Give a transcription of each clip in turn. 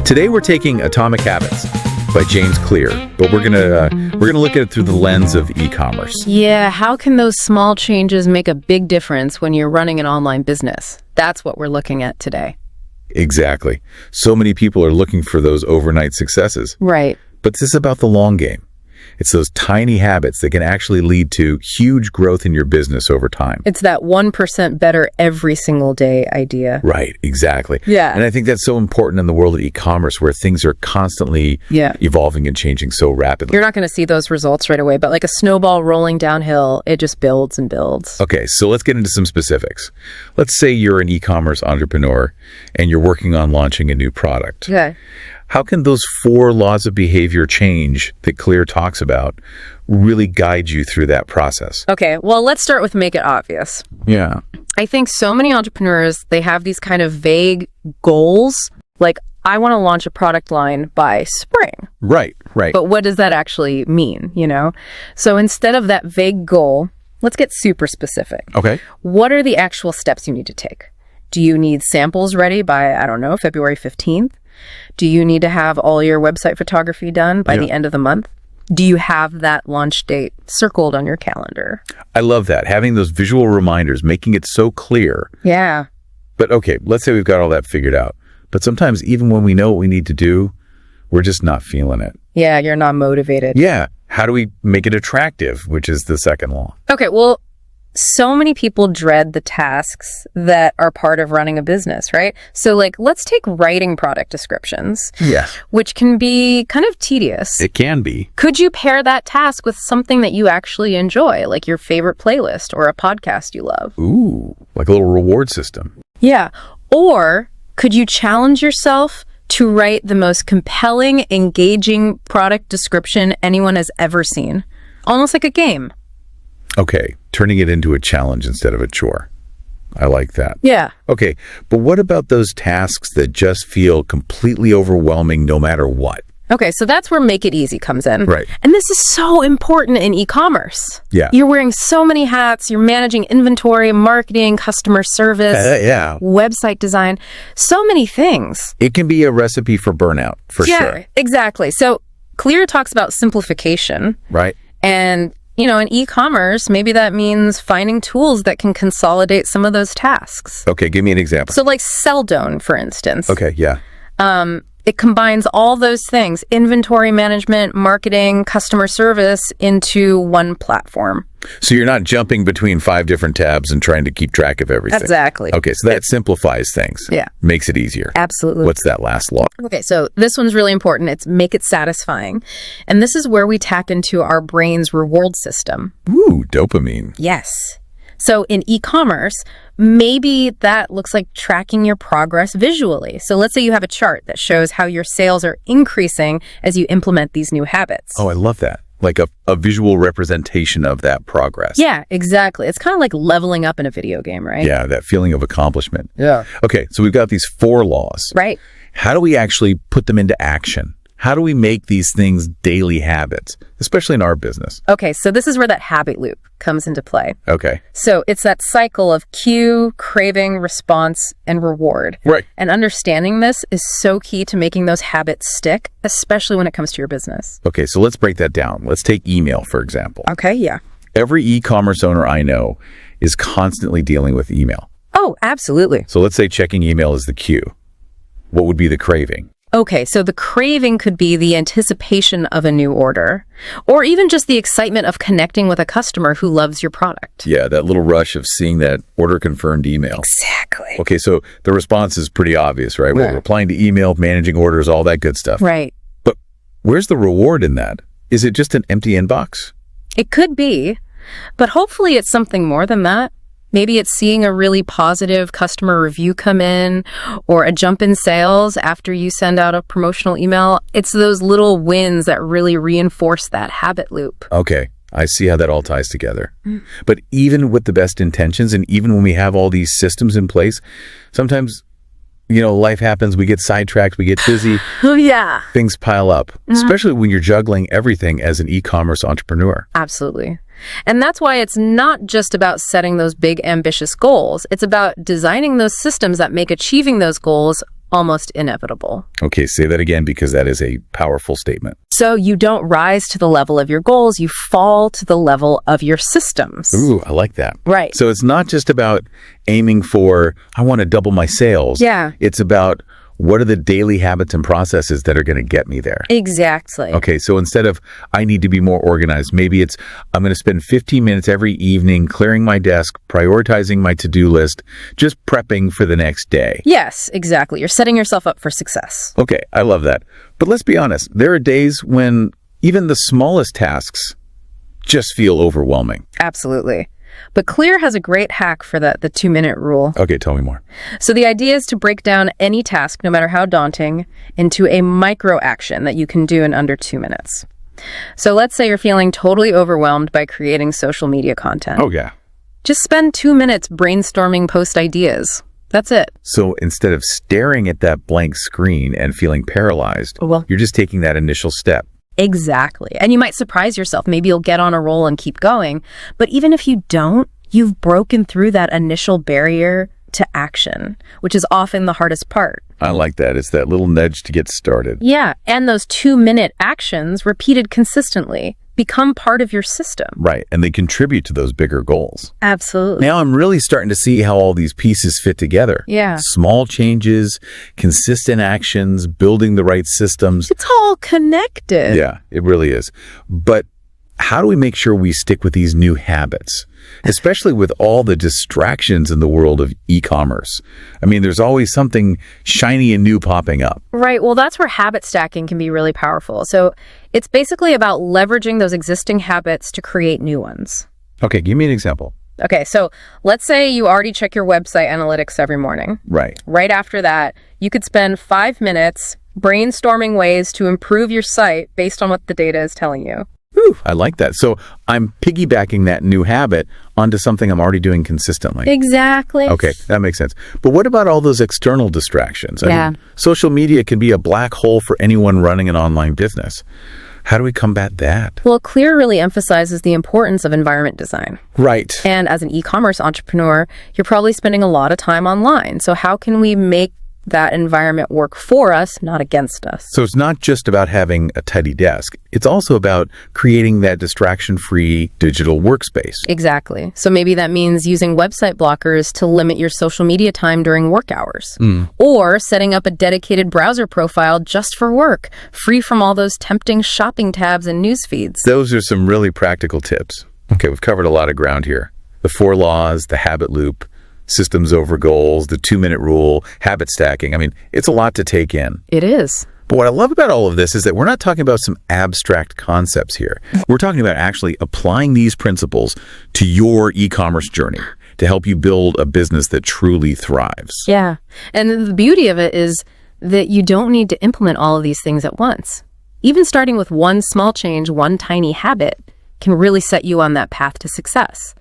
Today we're taking Atomic Habits by James Clear, but we're gonna look at it through the lens of e-commerce. Yeah, how can those small changes make a big difference when you're running an online business? That's what we're looking at today. Exactly. So many people are looking for those overnight successes. Right. But this is about the long game. It's those tiny habits that can actually lead to huge growth in your business over time. It's that 1% better every single day idea. Right, exactly. Yeah. And I think that's so important in the world of e-commerce where things are constantly evolving and changing so rapidly. You're not going to see those results right away, but like a snowball rolling downhill, it just builds and builds. Okay, so let's get into some specifics. Let's say you're an e-commerce entrepreneur and you're working on launching a new product. Okay. How can those 4 laws of behavior change that Clear talks about really guide you through that process? Okay, well, let's start with make it obvious. Yeah. I think so many entrepreneurs, they have these kind of vague goals, like, I want to launch a product line by spring. Right. But what does that actually mean, you know? So instead of that vague goal, let's get super specific. Okay. What are the actual steps you need to take? Do you need samples ready by, I don't know, February 15th? Do you need to have all your website photography done by the end of the month? Do you have that launch date circled on your calendar? I love that. Having those visual reminders, making it so clear. Yeah. But okay, let's say we've got all that figured out. But sometimes even when we know what we need to do, we're just not feeling it. Yeah, you're not motivated. Yeah. How do we make it attractive, which is the second law? Okay, well, so many people dread the tasks that are part of running a business, right? So like, let's take writing product descriptions, which can be kind of tedious. It can be. Could you pair that task with something that you actually enjoy, like your favorite playlist or a podcast you love? Ooh, like a little reward system. Yeah. Or could you challenge yourself to write the most compelling, engaging product description anyone has ever seen? Almost like a game. Okay, turning it into a challenge instead of a chore. I like that. Yeah. Okay, but what about those tasks that just feel completely overwhelming no matter what? Okay, so that's where make it easy comes in. Right. And this is so important in e-commerce. Yeah. You're wearing so many hats. You're managing inventory, marketing, customer service, website design, so many things. It can be a recipe for burnout, for sure. Yeah, exactly. So Clear talks about simplification. Right. And you know, in e-commerce, maybe that means finding tools that can consolidate some of those tasks. Okay, give me an example. So like Selldone, for instance. Okay, yeah. It combines all those things, inventory management, marketing, customer service, into one platform. So you're not jumping between 5 different tabs and trying to keep track of everything. Exactly. Okay, so that simplifies things. Yeah. Makes it easier. Absolutely. What's that last law? Okay, so this one's really important. It's make it satisfying. And this is where we tap into our brain's reward system. Ooh, dopamine. Yes. So in e-commerce, maybe that looks like tracking your progress visually. So let's say you have a chart that shows how your sales are increasing as you implement these new habits. Oh, I love that. Like a visual representation of that progress. Yeah, exactly. It's kind of like leveling up in a video game, right? Yeah, that feeling of accomplishment. Yeah. Okay, so we've got these 4 laws. Right. How do we actually put them into action? How do we make these things daily habits, especially in our business? Okay, so this is where that habit loop comes into play. Okay. So it's that cycle of cue, craving, response, and reward. Right. And understanding this is so key to making those habits stick, especially when it comes to your business. Okay, so let's break that down. Let's take email, for example. Okay, yeah. Every e-commerce owner I know is constantly dealing with email. Oh, absolutely. So let's say checking email is the cue. What would be the craving? Okay, so the craving could be the anticipation of a new order, or even just the excitement of connecting with a customer who loves your product. Yeah, that little rush of seeing that order confirmed email. Exactly. Okay, so the response is pretty obvious, right? We're replying to email, managing orders, all that good stuff. Right. But where's the reward in that? Is it just an empty inbox? It could be, but hopefully it's something more than that. Maybe it's seeing a really positive customer review come in, or a jump in sales after you send out a promotional email. It's those little wins that really reinforce that habit loop. Okay, I see how that all ties together. But even with the best intentions, and even when we have all these systems in place, sometimes, you know, life happens, we get sidetracked, we get busy. Oh, yeah. Things pile up, especially when you're juggling everything as an e-commerce entrepreneur. Absolutely. And that's why it's not just about setting those big, ambitious goals. It's about designing those systems that make achieving those goals almost inevitable. Okay, say that again because that is a powerful statement. So you don't rise to the level of your goals, you fall to the level of your systems. Ooh, I like that. Right. So it's not just about aiming for, I want to double my sales. Yeah. It's about what are the daily habits and processes that are going to get me there? Exactly. Okay, so instead of I need to be more organized, maybe it's I'm going to spend 15 minutes every evening clearing my desk, prioritizing my to-do list, just prepping for the next day. Yes, exactly. You're setting yourself up for success. Okay, I love that. But let's be honest, there are days when even the smallest tasks just feel overwhelming. Absolutely. But Clear has a great hack for the 2-minute rule. Okay, tell me more. So the idea is to break down any task, no matter how daunting, into a micro action that you can do in under 2 minutes. So let's say you're feeling totally overwhelmed by creating social media content. Oh, yeah. Just spend 2 minutes brainstorming post ideas. That's it. So instead of staring at that blank screen and feeling paralyzed, Well, you're just taking that initial step. exactly. And you might surprise yourself. Maybe you'll get on a roll and keep going. But even if you don't, you've broken through that initial barrier to action, which is often the hardest part. I like that. It's that little nudge to get started. Yeah. And those 2-minute actions repeated consistently become part of your system. Right. And they contribute to those bigger goals. Absolutely. Now I'm really starting to see how all these pieces fit together. Yeah. Small changes, consistent actions, building the right systems. It's all connected. Yeah, it really is. But how do we make sure we stick with these new habits, especially with all the distractions in the world of e-commerce? I mean, there's always something shiny and new popping up. Right. Well, that's where habit stacking can be really powerful. So it's basically about leveraging those existing habits to create new ones. Okay, give me an example. Okay, so let's say you already check your website analytics every morning. Right. Right after that, you could spend 5 minutes brainstorming ways to improve your site based on what the data is telling you. Whew, I like that. So I'm piggybacking that new habit onto something I'm already doing consistently. Exactly. Okay, that makes sense. But what about all those external distractions? Yeah. I mean, social media can be a black hole for anyone running an online business. How do we combat that? Well, Clear really emphasizes the importance of environment design. Right. And as an e-commerce entrepreneur, you're probably spending a lot of time online. So how can we make that environment work for us, not against us? So it's not just about having a tidy desk. It's also about creating that distraction-free digital workspace. Exactly. So maybe that means using website blockers to limit your social media time during work hours. Or setting up a dedicated browser profile just for work, free from all those tempting shopping tabs and news feeds. Those are some really practical tips. Okay, we've covered a lot of ground here. The 4 laws, the habit loop, systems over goals, the 2-minute rule, habit stacking. I mean, it's a lot to take in. It is. But what I love about all of this is that we're not talking about some abstract concepts here. We're talking about actually applying these principles to your e-commerce journey to help you build a business that truly thrives. Yeah. And the beauty of it is that you don't need to implement all of these things at once. Even starting with one small change, one tiny habit, can really set you on that path to success.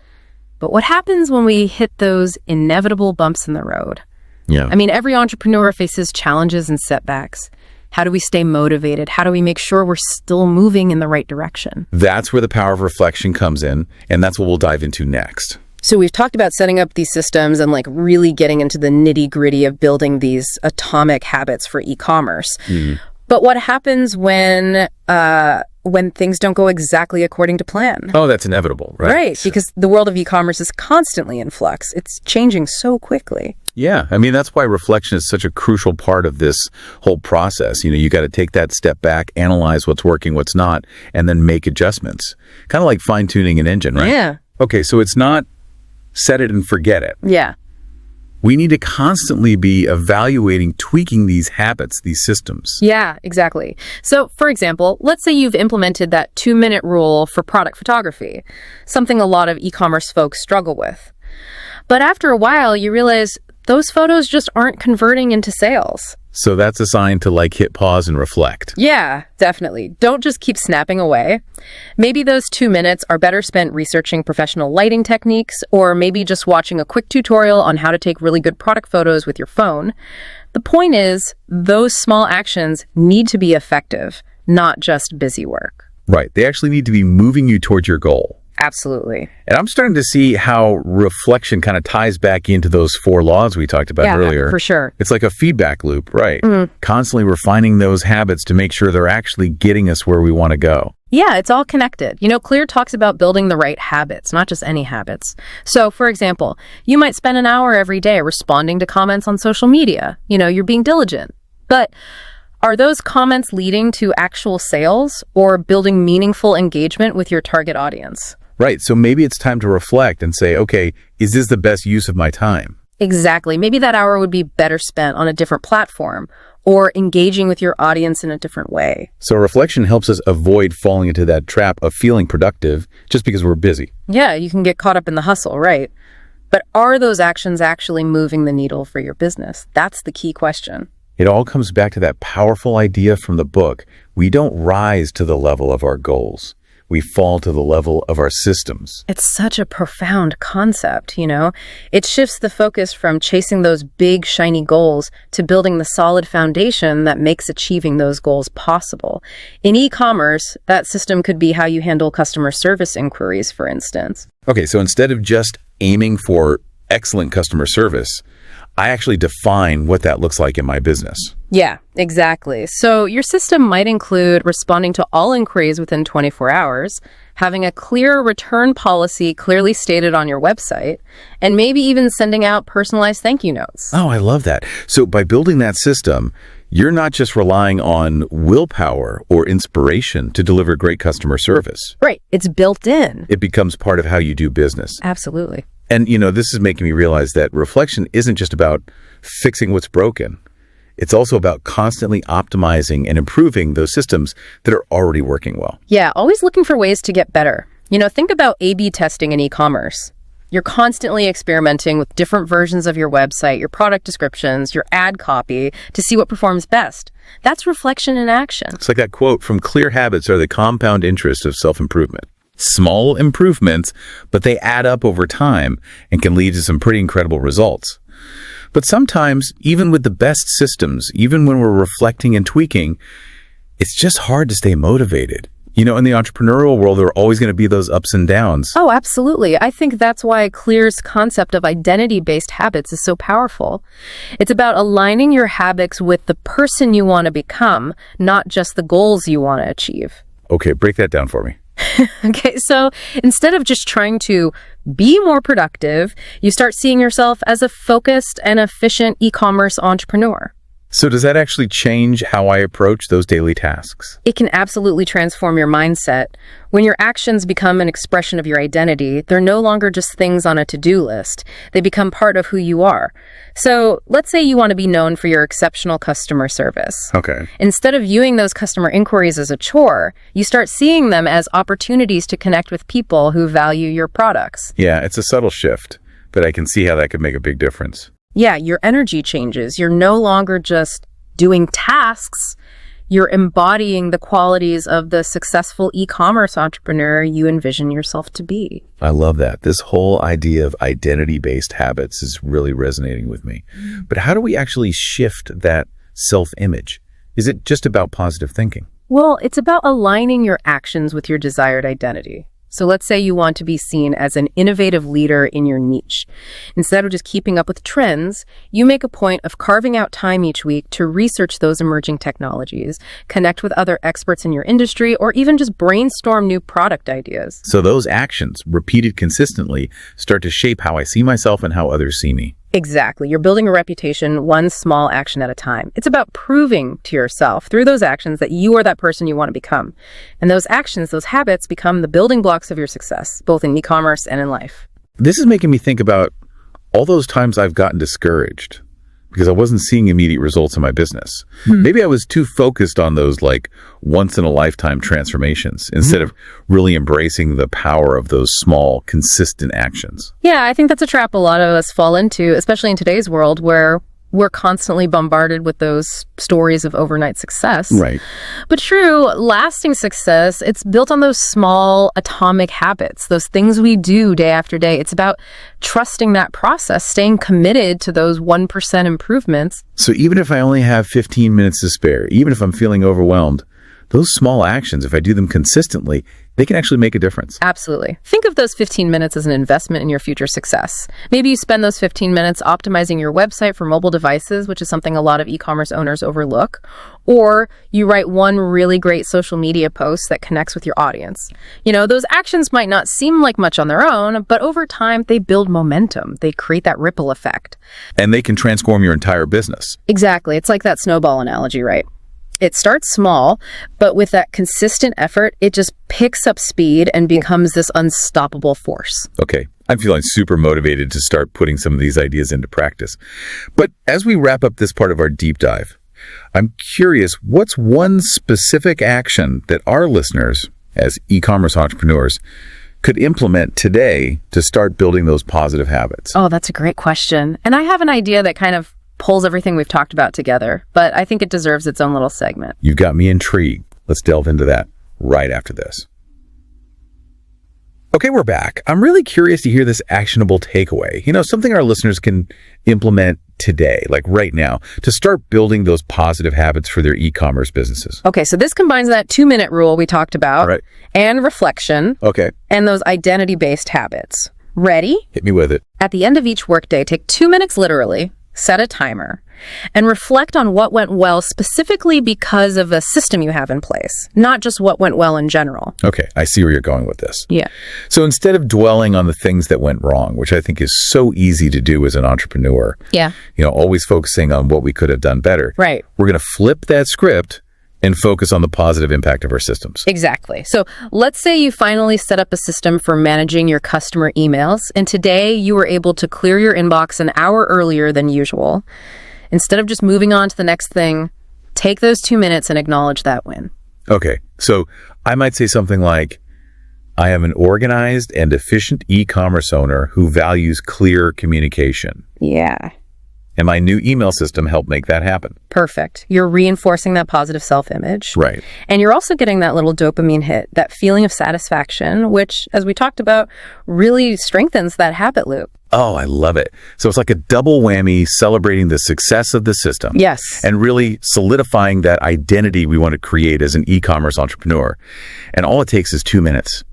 But what happens when we hit those inevitable bumps in the road? Yeah. I mean, every entrepreneur faces challenges and setbacks. How do we stay motivated? How do we make sure we're still moving in the right direction? That's where the power of reflection comes in, and that's what we'll dive into next. So we've talked about setting up these systems and like really getting into the nitty-gritty of building these atomic habits for e-commerce. But what happens when things don't go exactly according to plan? Oh, that's inevitable, right? Right, because the world of e-commerce is constantly in flux. It's changing so quickly. Yeah, I mean, that's why reflection is such a crucial part of this whole process. You know, you got to take that step back, analyze what's working, what's not, and then make adjustments. Kind of like fine-tuning an engine, right? Yeah. Okay, so it's not set it and forget it. Yeah. We need to constantly be evaluating, tweaking these habits, these systems. Yeah, exactly. So, for example, let's say you've implemented that 2-minute rule for product photography, something a lot of e-commerce folks struggle with. But after a while, you realize those photos just aren't converting into sales. So that's a sign to like hit pause and reflect. Yeah, definitely. Don't just keep snapping away. Maybe those 2 minutes are better spent researching professional lighting techniques, or maybe just watching a quick tutorial on how to take really good product photos with your phone. The point is, those small actions need to be effective, not just busy work. Right. They actually need to be moving you towards your goal. Absolutely. And I'm starting to see how reflection kind of ties back into those 4 laws we talked about earlier. For sure. It's like a feedback loop, right? Constantly refining those habits to make sure they're actually getting us where we want to go. Yeah, it's all connected. Clear talks about building the right habits, not just any habits. So, for example, you might spend an hour every day responding to comments on social media. You're being diligent. But are those comments leading to actual sales or building meaningful engagement with your target audience? Right. So maybe it's time to reflect and say, okay, is this the best use of my time? Exactly. Maybe that hour would be better spent on a different platform or engaging with your audience in a different way. So reflection helps us avoid falling into that trap of feeling productive just because we're busy. Yeah, you can get caught up in the hustle, right? But are those actions actually moving the needle for your business? That's the key question. It all comes back to that powerful idea from the book. We don't rise to the level of our goals. We fall to the level of our systems. It's such a profound concept, It shifts the focus from chasing those big, shiny goals to building the solid foundation that makes achieving those goals possible. In e-commerce, that system could be how you handle customer service inquiries, for instance. Okay, so instead of just aiming for excellent customer service, I actually define what that looks like in my business. Yeah, exactly. So your system might include responding to all inquiries within 24 hours, having a clear return policy clearly stated on your website, and maybe even sending out personalized thank you notes. Oh, I love that. So by building that system, you're not just relying on willpower or inspiration to deliver great customer service. Right. It's built in. It becomes part of how you do business. Absolutely. And, this is making me realize that reflection isn't just about fixing what's broken. It's also about constantly optimizing and improving those systems that are already working well. Yeah, always looking for ways to get better. Think about A/B testing in e-commerce. You're constantly experimenting with different versions of your website, your product descriptions, your ad copy to see what performs best. That's reflection in action. It's like that quote from Clear Habits are the compound interest of self-improvement. Small improvements, but they add up over time and can lead to some pretty incredible results. But sometimes, even with the best systems, even when we're reflecting and tweaking, it's just hard to stay motivated. In the entrepreneurial world, there are always going to be those ups and downs. Oh, absolutely. I think that's why Clear's concept of identity-based habits is so powerful. It's about aligning your habits with the person you want to become, not just the goals you want to achieve. Okay, break that down for me. Okay, so instead of just trying to be more productive, you start seeing yourself as a focused and efficient e-commerce entrepreneur. So does that actually change how I approach those daily tasks? It can absolutely transform your mindset. When your actions become an expression of your identity, they're no longer just things on a to-do list. They become part of who you are. So let's say you want to be known for your exceptional customer service. Okay. Instead of viewing those customer inquiries as a chore, you start seeing them as opportunities to connect with people who value your products. Yeah, it's a subtle shift, but I can see how that could make a big difference. Yeah, your energy changes. You're no longer just doing tasks. You're embodying the qualities of the successful e-commerce entrepreneur you envision yourself to be. I love that. This whole idea of identity-based habits is really resonating with me. But how do we actually shift that self-image? Is it just about positive thinking? Well, it's about aligning your actions with your desired identity. So let's say you want to be seen as an innovative leader in your niche. Instead of just keeping up with trends, you make a point of carving out time each week to research those emerging technologies, connect with other experts in your industry, or even just brainstorm new product ideas. So those actions, repeated consistently, start to shape how I see myself and how others see me. Exactly. You're building a reputation one small action at a time. It's about proving to yourself through those actions that you are that person you want to become. And those actions, those habits become the building blocks of your success, both in e-commerce and in life. This is making me think about all those times I've gotten discouraged because I wasn't seeing immediate results in my business. Maybe I was too focused on those once-in-a-lifetime transformations instead of really embracing the power of those small, consistent actions. Yeah, I think that's a trap a lot of us fall into, especially in today's world where we're constantly bombarded with those stories of overnight success. Right. But true, lasting success, it's built on those small atomic habits, those things we do day after day. It's about trusting that process, staying committed to those 1% improvements. So even if I only have 15 minutes to spare, even if I'm feeling overwhelmed, those small actions, if I do them consistently, they can actually make a difference. Absolutely. Think of those 15 minutes as an investment in your future success. Maybe you spend those 15 minutes optimizing your website for mobile devices, which is something a lot of e-commerce owners overlook. Or you write one really great social media post that connects with your audience. Those actions might not seem like much on their own, but over time, they build momentum. They create that ripple effect. And they can transform your entire business. Exactly. It's like that snowball analogy, right? It starts small, but with that consistent effort, it just picks up speed and becomes this unstoppable force. Okay, I'm feeling super motivated to start putting some of these ideas into practice. But as we wrap up this part of our deep dive, I'm curious, what's one specific action that our listeners, as e-commerce entrepreneurs, could implement today to start building those positive habits? Oh, that's a great question. And I have an idea that kind of pulls everything we've talked about together, but I think it deserves its own little segment. You've got me intrigued. Let's delve into that right after this. Okay, we're back. I'm really curious to hear this actionable takeaway. Something our listeners can implement today, like right now, to start building those positive habits for their e-commerce businesses. Okay, so this combines that 2-minute rule we talked about, right, and reflection, okay, and those identity-based habits. Ready? Hit me with it. At the end of each workday, take 2 minutes literally, set a timer, and reflect on what went well specifically because of a system you have in place, not just what went well in general. Okay, I see where you're going with this. Yeah. So instead of dwelling on the things that went wrong, which I think is so easy to do as an entrepreneur, Yeah. Always focusing on what we could have done better. Right. We're going to flip that script and focus on the positive impact of our systems. Exactly. So let's say you finally set up a system for managing your customer emails, and today you were able to clear your inbox an hour earlier than usual. Instead of just moving on to the next thing, take those 2 minutes and acknowledge that win. Okay, so I might say something like, I am an organized and efficient e-commerce owner who values clear communication. Yeah. And my new email system helped make that happen. Perfect. You're reinforcing that positive self-image. Right. And you're also getting that little dopamine hit, that feeling of satisfaction, which, as we talked about, really strengthens that habit loop. Oh, I love it. So it's like a double whammy, celebrating the success of the system. Yes. And really solidifying that identity we want to create as an e-commerce entrepreneur. And all it takes is 2 minutes.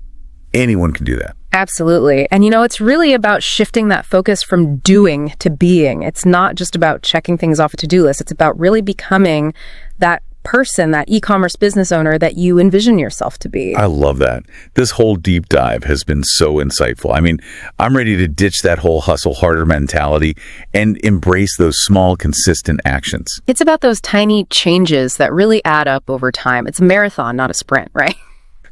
Anyone can do that. Absolutely. And it's really about shifting that focus from doing to being. It's not just about checking things off a to-do list. It's about really becoming that person, that e-commerce business owner that you envision yourself to be. I love that. This whole deep dive has been so insightful. I mean, I'm ready to ditch that whole hustle harder mentality and embrace those small, consistent actions. It's about those tiny changes that really add up over time. It's a marathon, not a sprint, right?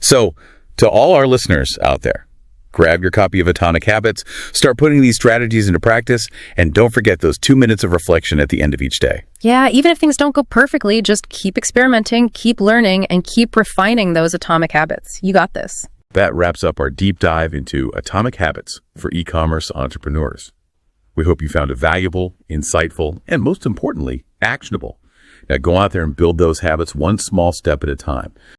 So, to all our listeners out there, grab your copy of Atomic Habits, start putting these strategies into practice, and don't forget those 2 minutes of reflection at the end of each day. Yeah, even if things don't go perfectly, just keep experimenting, keep learning, and keep refining those atomic habits. You got this. That wraps up our deep dive into Atomic Habits for e-commerce entrepreneurs. We hope you found it valuable, insightful, and most importantly, actionable. Now go out there and build those habits one small step at a time.